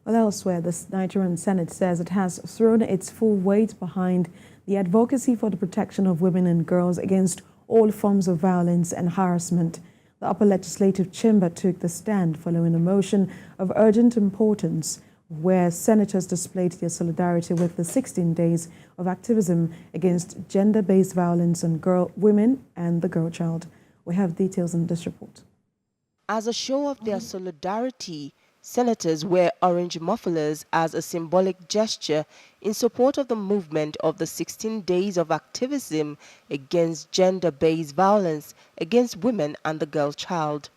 Well, elsewhere, the Nigerian Senate says it has thrown its full weight behind the advocacy for the protection of women and girls against all forms of violence and harassment. The upper legislative chamber took the stand following a motion of urgent importance where senators displayed their solidarity with the 16 days of activism against gender-based violence on women and the girl child. We have details in this report. As a show of their solidarity, senators wear orange mufflers as a symbolic gesture in support of the movement of the 16 days of activism against gender-based violence against women and the girl child.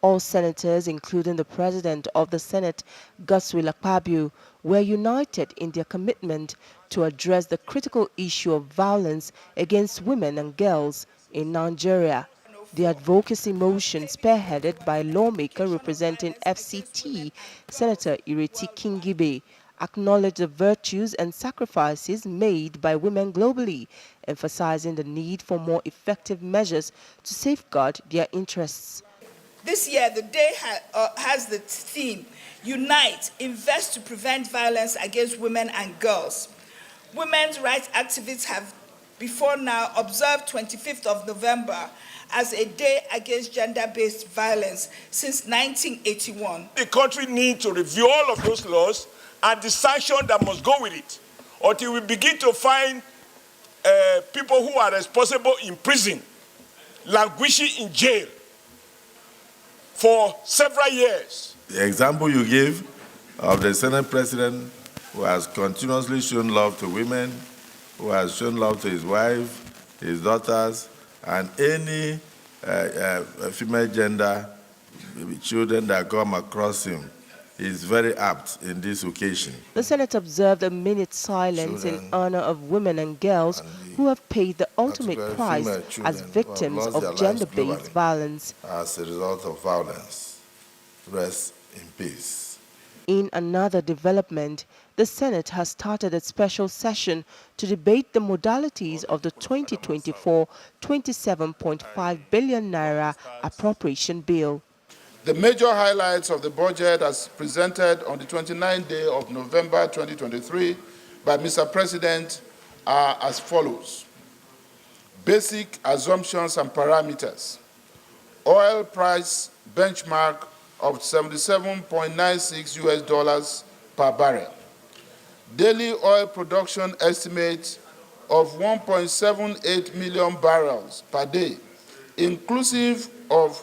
All senators, including the President of the Senate, Godswill Akpabio, were united in their commitment to address the critical issue of violence against women and girls in Nigeria. The advocacy motion, spearheaded by a lawmaker representing FCT, Senator Ireti Kingibe, acknowledged the virtues and sacrifices made by women globally, emphasizing the need for more effective measures to safeguard their interests. This year, the day has the theme, Unite, Invest to Prevent Violence Against Women and Girls. Women's rights activists have before now observed 25th of November as a day against gender-based violence since 1981. The country needs to review all of those laws and the sanction that must go with it, until we begin to find people who are responsible in prison, languishing in jail for several years. The example you give of the Senate President who has continuously shown love to women, who has shown love to his wife, his daughters, and any female gender children that come across him, is very apt in this occasion. The Senate observed a minute's silence in honor of women and girls who have paid the ultimate price as victims of gender-based violence. As a result of violence, rest in peace. In another development, the Senate has started a special session to debate the modalities of the 2024 27.5 billion naira appropriation bill. The major highlights of the budget as presented on the 29th day of November 2023 by Mr. President are as follows. Basic assumptions and parameters. Oil price benchmark of $77.96 US per barrel. Daily oil production estimate of 1.78 million barrels per day, inclusive of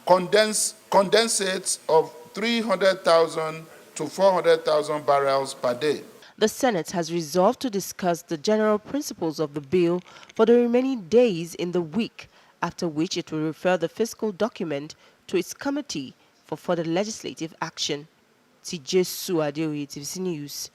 condensates of 300,000 to 400,000 barrels per day. The Senate has resolved to discuss the general principles of the bill for the remaining days in the week, after which it will refer the fiscal document to its committee for further legislative action. TVC News.